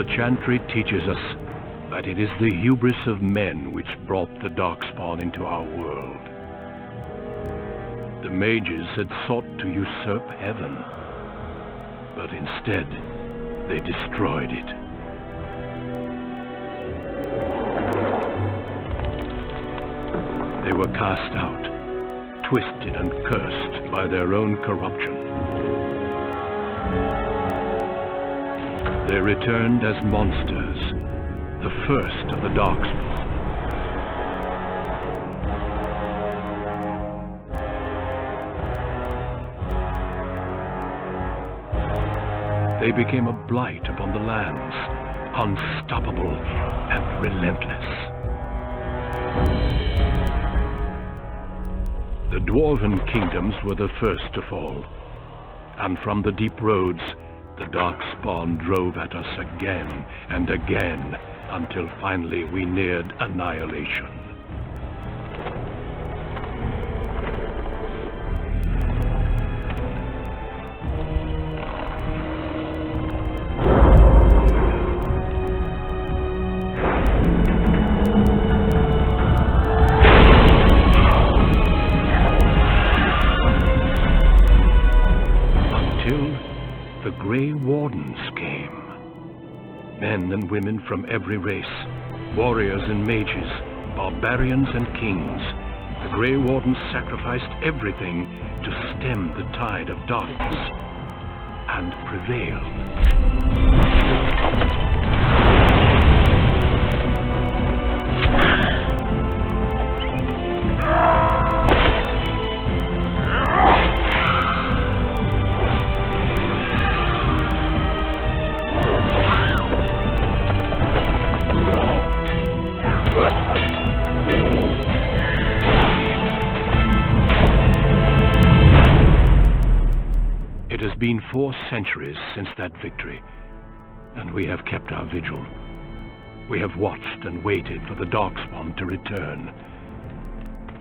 The chantry teaches us that it is the hubris of men which brought the Darkspawn into our world. The mages had sought to usurp heaven, but instead they destroyed it. They were cast out, twisted and cursed by their own corruption. They returned as monsters, the first of the Darkspawn. They became a blight upon the lands, unstoppable and relentless. The dwarven kingdoms were the first to fall, and from the deep roads, the Darkspawn drove at us again and again, until finally we neared annihilation. Men and women from every race, warriors and mages, barbarians and kings. The Grey Wardens sacrificed everything to stem the tide of darkness, and prevailed. It has been 4 centuries since that victory, and we have kept our vigil. We have watched and waited for the Darkspawn to return.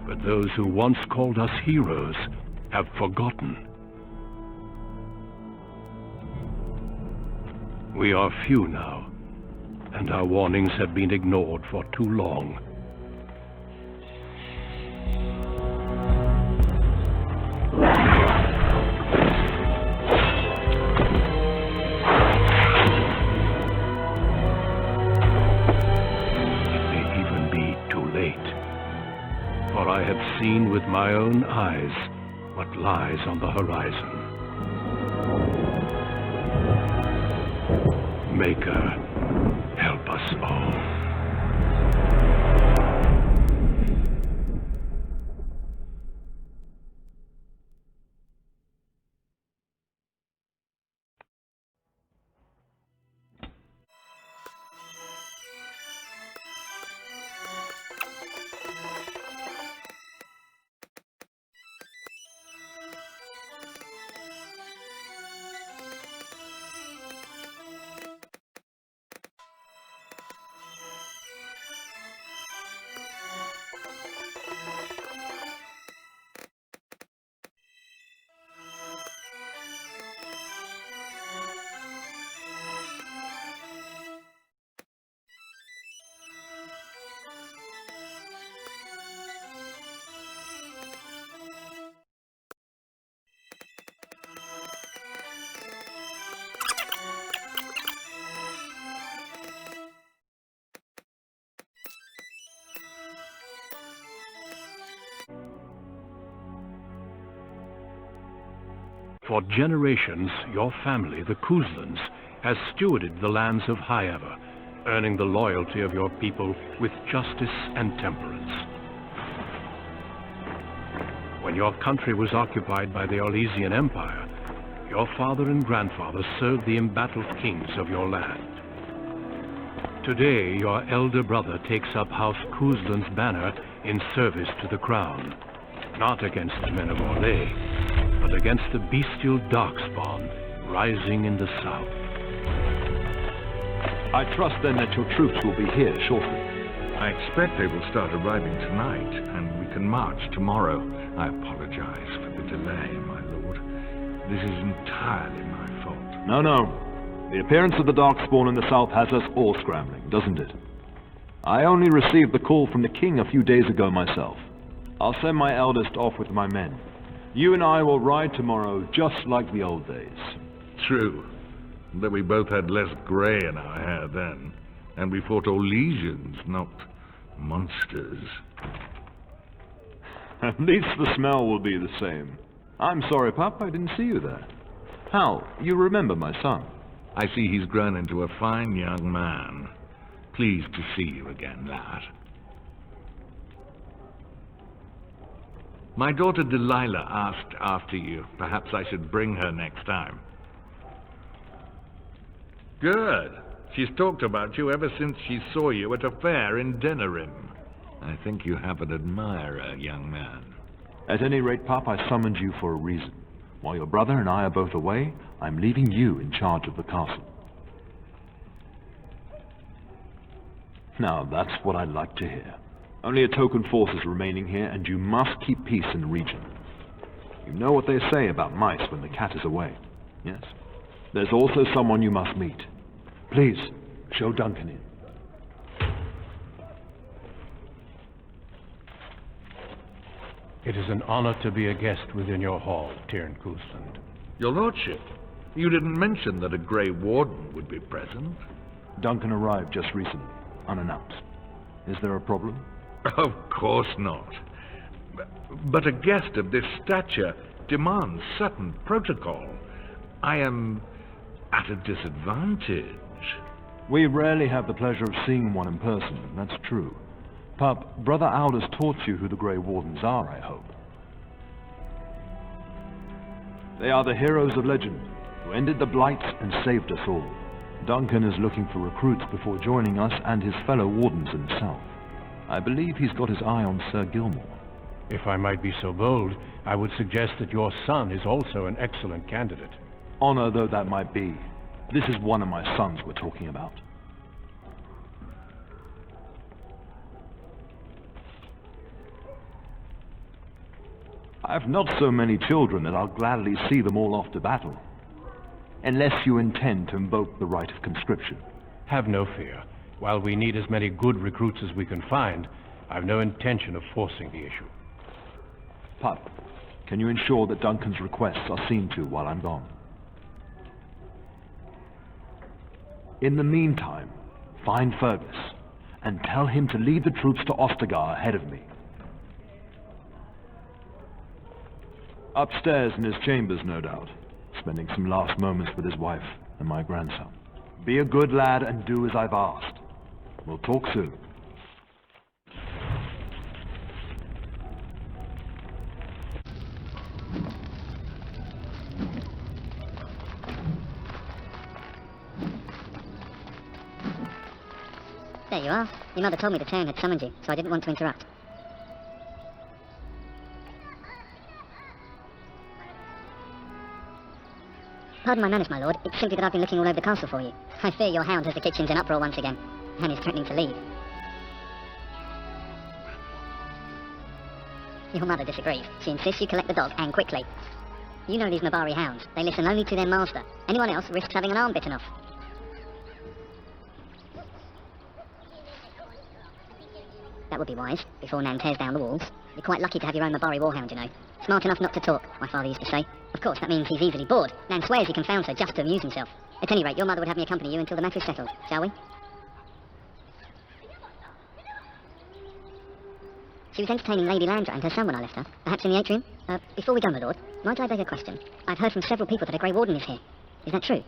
But those who once called us heroes have forgotten. We are few now, and our warnings have been ignored for too long. For I have seen with my own eyes what lies on the horizon. Maker, help us all. For generations, your family, the Couslands, has stewarded the lands of Highever, earning the loyalty of your people with justice and temperance. When your country was occupied by the Orlesian Empire, your father and grandfather served the embattled kings of your land. Today, your elder brother takes up House Cousland's banner in service to the crown, not against the men of Orlais, but against the bestial Darkspawn rising in the south. I trust then that your troops will be here shortly. I expect they will start arriving tonight, and we can march tomorrow. I apologize for the delay, my lord. This is entirely my fault. No. The appearance of the Darkspawn in the south has us all scrambling, doesn't it? I only received the call from the king a few days ago myself. I'll send my eldest off with my men. You and I will ride tomorrow just like the old days. True. That we both had less grey in our hair then, and we fought all legions, not monsters. At least the smell will be the same. I'm sorry, Pup, I didn't see you there. Hal, you remember my son? I see he's grown into a fine young man. Pleased to see you again, lad. My daughter Delilah asked after you. Perhaps I should bring her next time. Good. She's talked about you ever since she saw you at a fair in Denerim. I think you have an admirer, young man. At any rate, Pup, I summoned you for a reason. While your brother and I are both away, I'm leaving you in charge of the castle. Now, that's what I like to hear. Only a token force is remaining here, and you must keep peace in the region. You know what they say about mice when the cat is away, yes? There's also someone you must meet. Please, show Duncan in. It is an honor to be a guest within your hall, Tirn Cousland. Your lordship, you didn't mention that a Grey Warden would be present. Duncan arrived just recently, unannounced. Is there a problem? Of course not. But a guest of this stature demands certain protocol. I am at a disadvantage. We rarely have the pleasure of seeing one in person, that's true. Pup, Brother Aldous taught you who the Grey Wardens are, I hope. They are the heroes of legend, who ended the Blight and saved us all. Duncan is looking for recruits before joining us and his fellow Wardens himself. I believe he's got his eye on Sir Gilmore. If I might be so bold, I would suggest that your son is also an excellent candidate. Honor though that might be, this is one of my sons we're talking about. I've not so many children that I'll gladly see them all off to battle. Unless you intend to invoke the right of conscription. Have no fear. While we need as many good recruits as we can find, I've no intention of forcing the issue. Pup, can you ensure that Duncan's requests are seen to while I'm gone? In the meantime, find Fergus, and tell him to lead the troops to Ostagar ahead of me. Upstairs in his chambers, no doubt, spending some last moments with his wife and my grandson. Be a good lad and do as I've asked. We'll talk soon. There you are. Your mother told me the town had summoned you, so I didn't want to interrupt. Pardon my manners, my lord. It's simply that I've been looking all over the castle for you. I fear your hound has the kitchens in uproar once again, and is threatening to leave. Your mother disagrees. She insists you collect the dog, and quickly. You know these Nabari hounds. They listen only to their master. Anyone else risks having an arm bitten off. That would be wise, before Nan tears down the walls. You're quite lucky to have your own Mabari warhound, you know. Smart enough not to talk, my father used to say. Of course, that means he's easily bored. Nan swears he confounds her just to amuse himself. At any rate, your mother would have me accompany you until the matter is settled, shall we? She was entertaining Lady Landra and her son when I left her. Perhaps in the atrium? Before we go, my lord, might I beg a question? I've heard from several people that a Grey Warden is here. Is that true?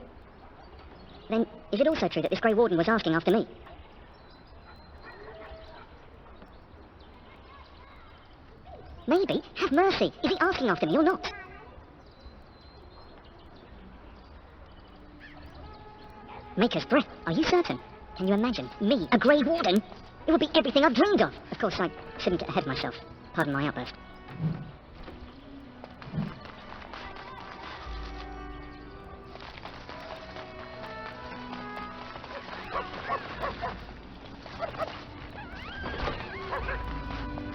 Then, is it also true that this Grey Warden was asking after me? Maybe. Have mercy. Is he asking after me or not? Maker's breath. Are you certain? Can you imagine? Me, a Grey Warden? It would be everything I've dreamed of. Of course, I shouldn't get ahead of myself. Pardon my outburst.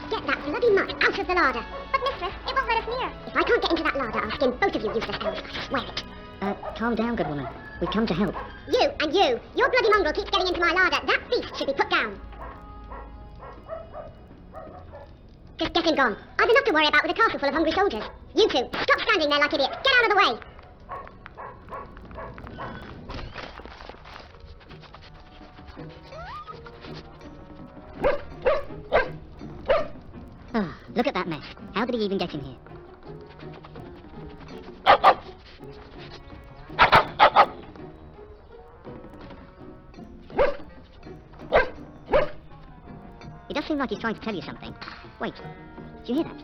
Get that bloody mutt out of the larder. But, mistress, it won't let us near. If I can't get into that larder, I'll skin both of you useless elves. I swear it. Calm down, good woman. We've come to help. You and you. Your bloody mongrel keeps getting into my larder. That beast should be put down. Just get him gone. I've enough to worry about with a castle full of hungry soldiers. You two, stop standing there like idiots. Get out of the way. Oh, look at that mess. How did he even get in here? It does seem like he's trying to tell you something. Wait, did you hear that?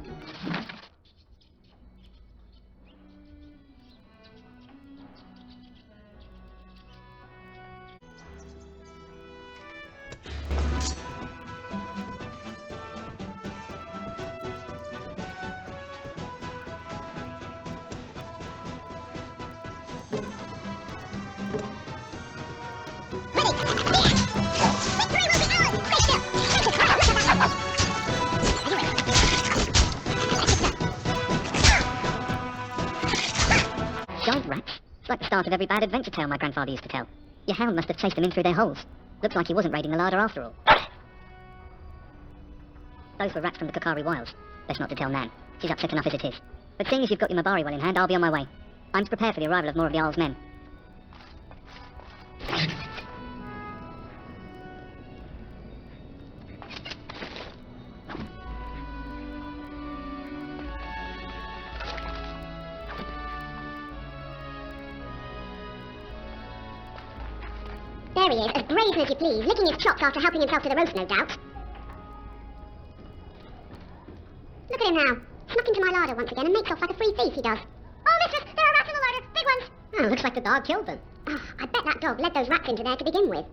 Giant rats? It's like the start of every bad adventure tale my grandfather used to tell. Your hound must have chased them in through their holes. Looks like he wasn't raiding the larder after all. Those were rats from the Kakari Wilds. Best not to tell Nan. She's upset enough as it is. But seeing as you've got your Mabari well in hand, I'll be on my way. I'm to prepare for the arrival of more of the Isle's men. There he is, as brazen as you please, licking his chops after helping himself to the roast, no doubt. Look at him now. Snuck into my larder once again and makes off like a free thief, he does. Oh, mistress, there are rats in the larder, big ones. Oh, looks like the dog killed them. Oh, I bet that dog led those rats into there to begin with.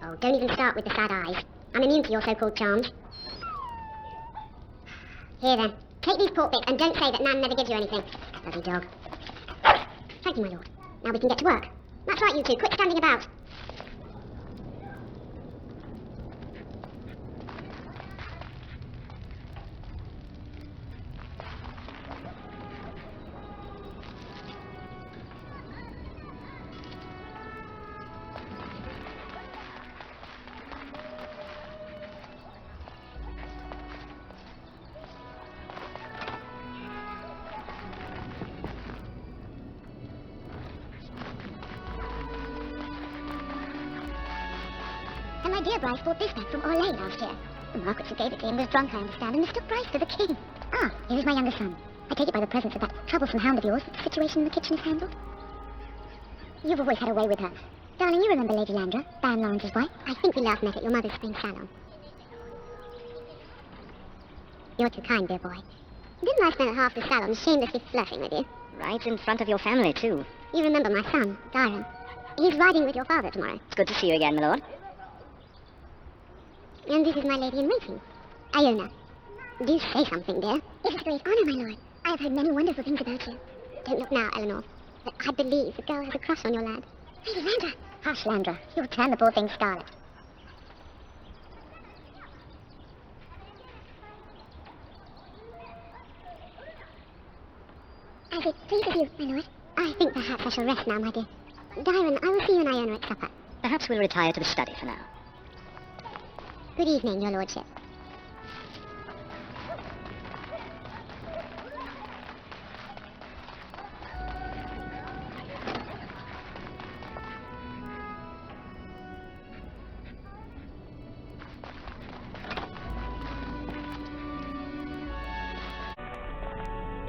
Oh, don't even start with the sad eyes. I'm immune to your so-called charms. Here then, take these pork bits and don't say that Nan never gives you anything. Bloody dog. Thank you, my lord. Now we can get to work. That's right, you two. Quit standing about. And my dear Bryce brought this back from Orlais last year. The Marquis who gave it to him was drunk, I understand, and mistook Bryce for the king. Ah, here is my younger son. I take it by the presence of that troublesome hound of yours that the situation in the kitchen is handled. You've always had a way with her. Darling, you remember Lady Landra, Baron Lawrence's wife? I think we last met at your mother's spring salon. You're too kind, dear boy. Didn't I spend half the salon shamelessly flirting with you? Right in front of your family, too. You remember my son, Dyron. He's riding with your father tomorrow. It's good to see you again, my lord. And this is my lady in waiting, Iona. Do say something, dear. It is a great honor, my lord. I have heard many wonderful things about you. Don't look now, Eleanor. But I believe the girl has a crush on your lad. Lady Landra! Hush, Landra. You'll turn the poor thing scarlet. As it pleases you, my lord. I think perhaps I shall rest now, my dear. Dyron, I will see you and Iona at supper. Perhaps we'll retire to the study for now. Good evening, your lordship.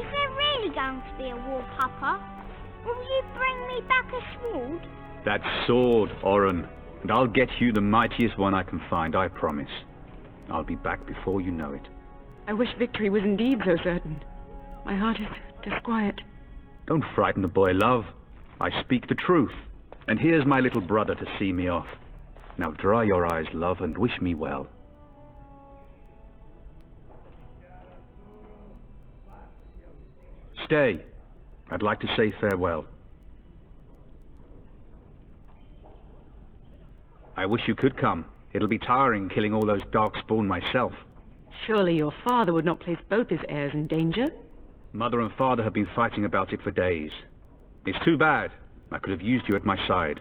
Is there really going to be a war, Papa? Will you bring me back a sword? That sword, Oren. And I'll get you the mightiest one I can find, I promise. I'll be back before you know it. I wish victory was indeed so certain. My heart is disquiet. Don't frighten the boy, love. I speak the truth. And here's my little brother to see me off. Now dry your eyes, love, and wish me well. Stay. I'd like to say farewell. I wish you could come. It'll be tiring killing all those darkspawn myself. Surely your father would not place both his heirs in danger? Mother and father have been fighting about it for days. It's too bad, I could have used you at my side.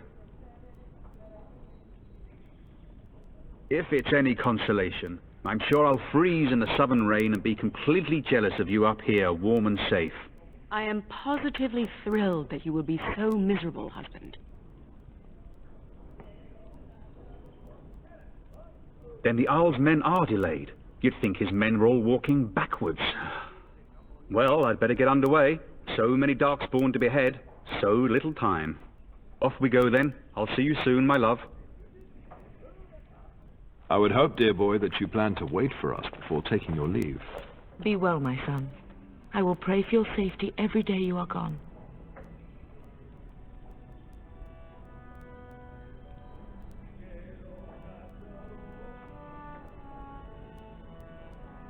If it's any consolation, I'm sure I'll freeze in the southern rain and be completely jealous of you up here, warm and safe. I am positively thrilled that you will be so miserable, husband. Then the Earl's men are delayed. You'd think his men were all walking backwards. Well, I'd better get underway. So many darkspawn to behead, so little time. Off we go then. I'll see you soon, my love. I would hope, dear boy, that you plan to wait for us before taking your leave. Be well, my son. I will pray for your safety every day you are gone.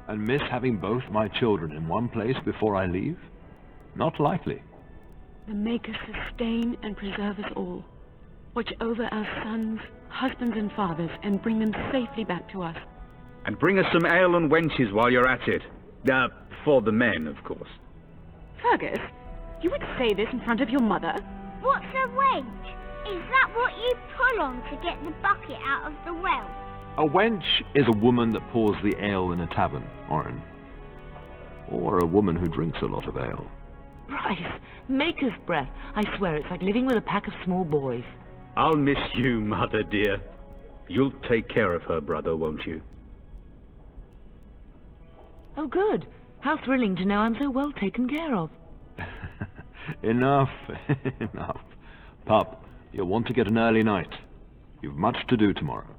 And miss having both my children in one place before I leave? Not likely. The Maker sustain and preserve us all. Watch over our sons, husbands and fathers, and bring them safely back to us. And bring us some ale and wenches while you're at it. For the men, of course. Fergus, you would say this in front of your mother? What's a wench? Is that what you pull on to get the bucket out of the well? A wench is a woman that pours the ale in a tavern, Orin. Or a woman who drinks a lot of ale. Bryce, Maker's breath. I swear it's like living with a pack of small boys. I'll miss you, Mother dear. You'll take care of her brother, won't you? Oh, good. How thrilling to know I'm so well taken care of. Enough, enough. Pup, you'll want to get an early night. You've much to do tomorrow.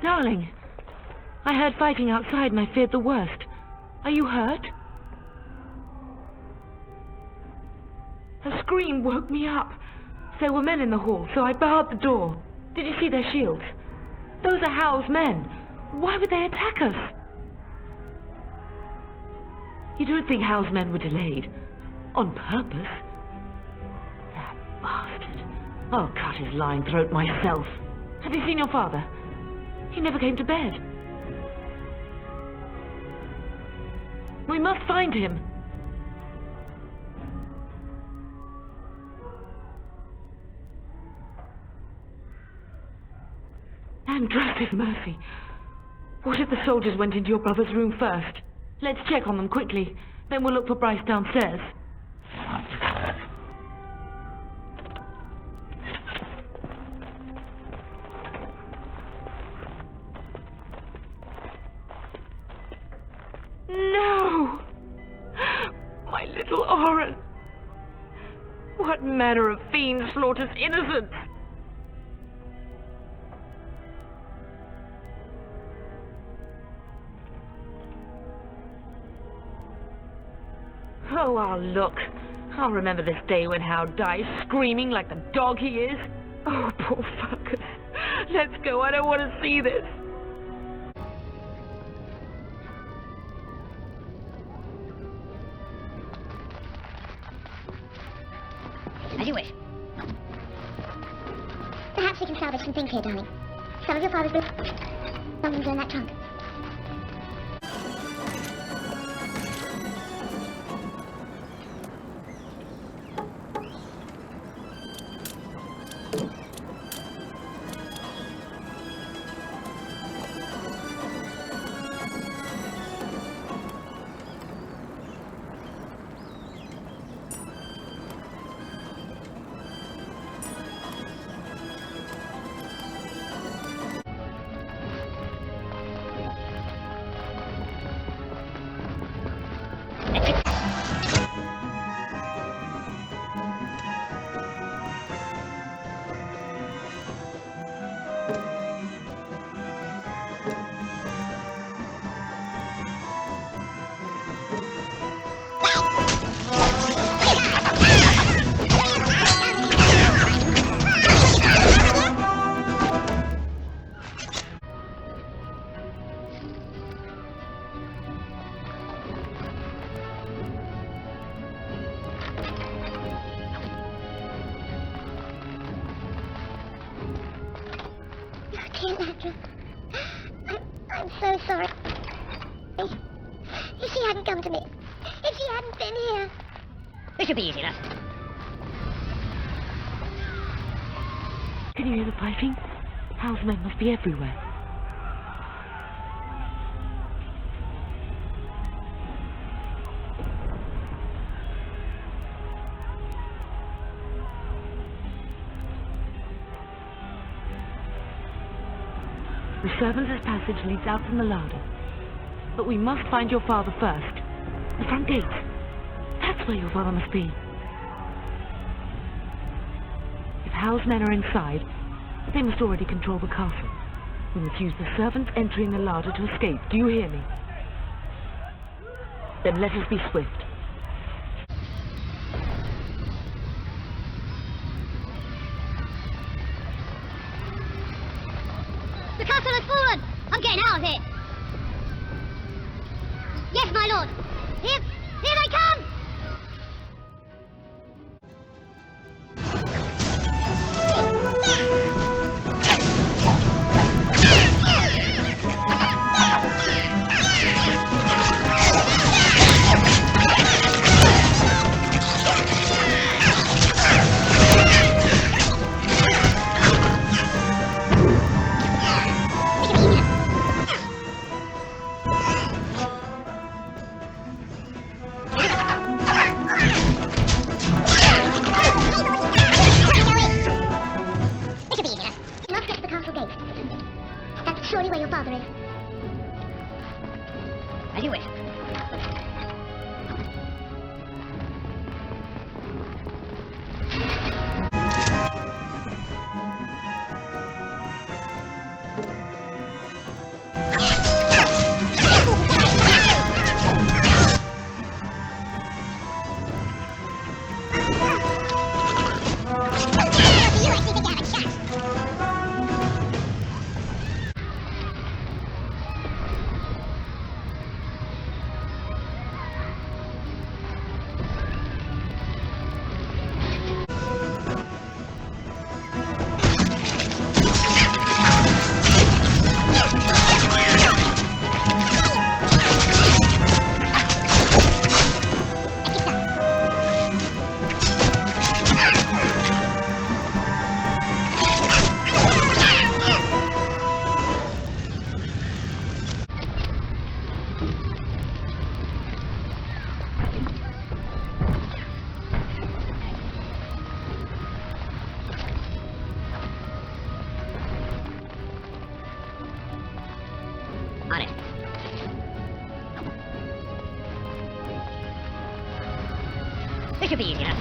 Darling, I heard fighting outside and I feared the worst. Are you hurt? A scream woke me up. There were men in the hall, so I barred the door. Did you see their shields? Those are Hal's men. Why would they attack us? You don't think Hal's men were delayed? On purpose? That bastard. I'll cut his lying throat myself. Have you seen your father? He never came to bed. We must find him. And drastic mercy. What if the soldiers went into your brother's room first? Let's check on them quickly. Then we'll look for Bryce downstairs. No! My little Orin! What manner of fiend slaughters innocents? Oh, I'll look. I'll remember this day when Hal dies screaming like the dog he is. Oh, poor fuckers. Let's go. I don't want to see this. As you wish. Perhaps we can salvage some things here, darling. Some of your father's belongings are in that trunk. Dear Andrew, I'm so sorry. If she hadn't come to me, if she hadn't been here. This should be easy enough. Can you hear the piping? Hal's men must be everywhere. The servants' passage leads out from the larder. But we must find your father first. The front gate. That's where your father must be. If Hal's men are inside, they must already control the castle. We must use the servants entering the larder to escape. Do you hear me? Then let us be swift. The castle has fallen! I'm getting out of here! Yes, my lord! Here they come! Surely where your father is. As you wish. On it. This should be easy enough.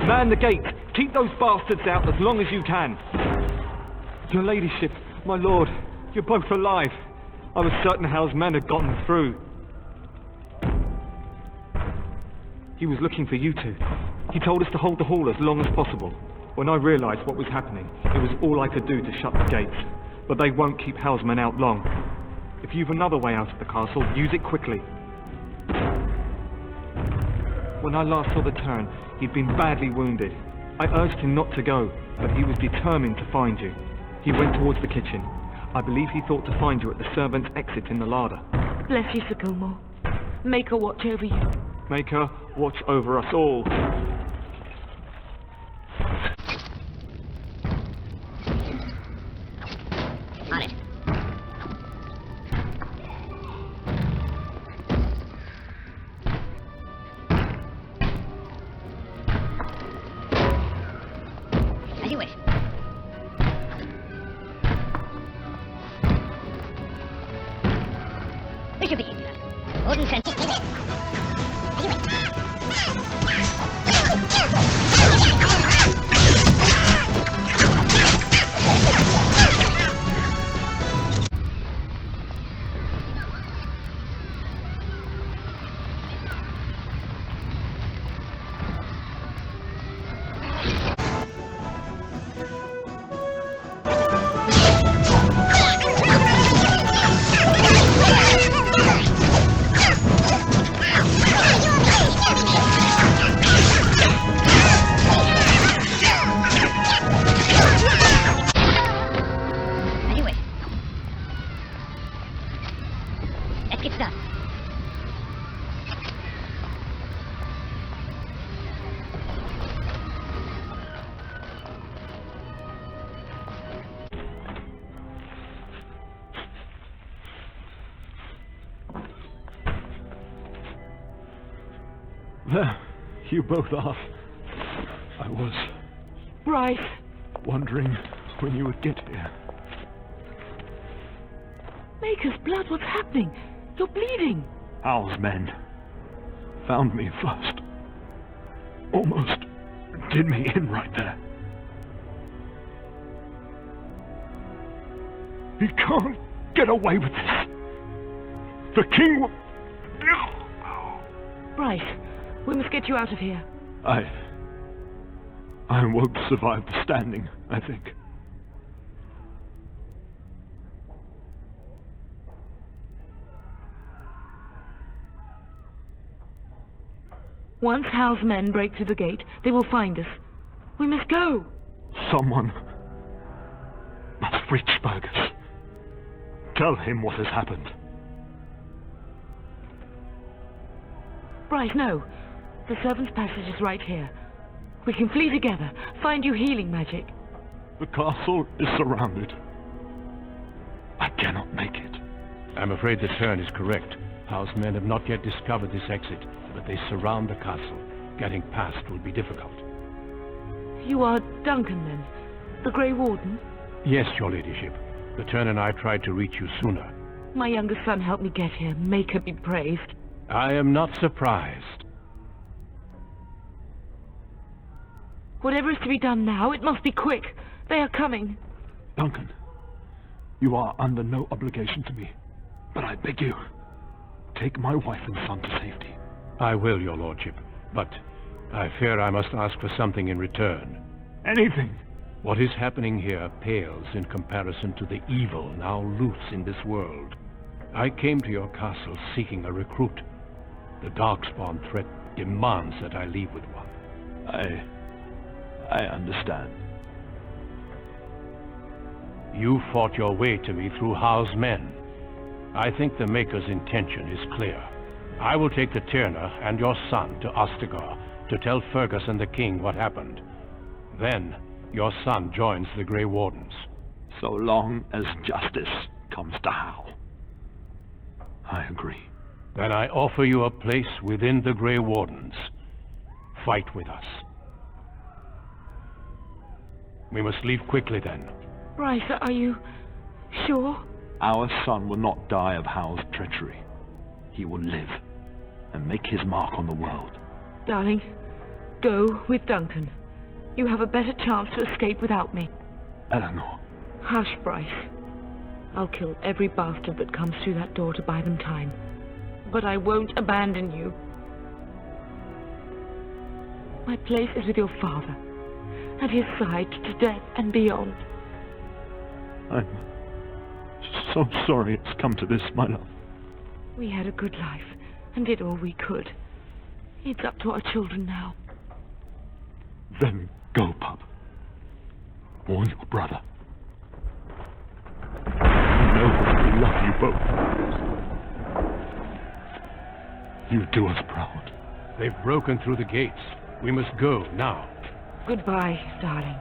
Man the gate! Keep those bastards out as long as you can. Your ladyship, my lord, you're both alive. I was certain Hal's men had gotten through. He was looking for you two. He told us to hold the hall as long as possible. When I realized what was happening, it was all I could do to shut the gates. But they won't keep Hal's men out long. If you've another way out of the castle, use it quickly. When I last saw the Turn, he'd been badly wounded. I urged him not to go, but he was determined to find you. He went towards the kitchen. I believe he thought to find you at the servants' exit in the larder. Bless you, Sir Gilmore. Make her watch over you. Make her watch over us all. On it. As you wish. This should be easy enough. Warden sent it. As you wish. It's done. There, you both are. I was Bryce! wondering when you would get here. Maker's blood, what's happening? You're bleeding. Hal's men found me first. Almost did me in right there. He can't get away with this. The king will... Bryce, we must get you out of here. I won't survive the standing, I think. Once Hal's men break through the gate, they will find us. We must go. Someone must reach Fergus. Tell him what has happened. Bryce, no. The servants' passage is right here. We can flee together, find you healing magic. The castle is surrounded. I cannot make it. I'm afraid the Turn is correct. Hal's men have not yet discovered this exit, but they surround the castle. Getting past will be difficult. You are Duncan, then? The Grey Warden? Yes, your ladyship. The Turn and I tried to reach you sooner. My youngest son helped me get here. Make her be praised. I am not surprised. Whatever is to be done now, it must be quick. They are coming. Duncan, you are under no obligation to me, but I beg you, take my wife and son to safety. I will, your lordship, but I fear I must ask for something in return. Anything. What is happening here pales in comparison to the evil now loose in this world. I came to your castle seeking a recruit. The Darkspawn threat demands that I leave with one. I understand. You fought your way to me through Hal's men. I think the Maker's intention is clear. I will take the Tyrna and your son to Ostagar to tell Fergus and the king what happened. Then, your son joins the Grey Wardens. So long as justice comes to Hal. I agree. Then I offer you a place within the Grey Wardens. Fight with us. We must leave quickly then. Bryce, are you sure? Our son will not die of Hal's treachery. He will live and make his mark on the world. Darling, go with Duncan. You have a better chance to escape without me. Eleanor. Hush, Bryce. I'll kill every bastard that comes through that door to buy them time. But I won't abandon you. My place is with your father, at his side to death and beyond. I'm so sorry it's come to this, my love. We had a good life and did all we could. It's up to our children now. Then go, pup. Warn your brother. You know we love you both. You do us proud. They've broken through the gates. We must go now. Goodbye, darling.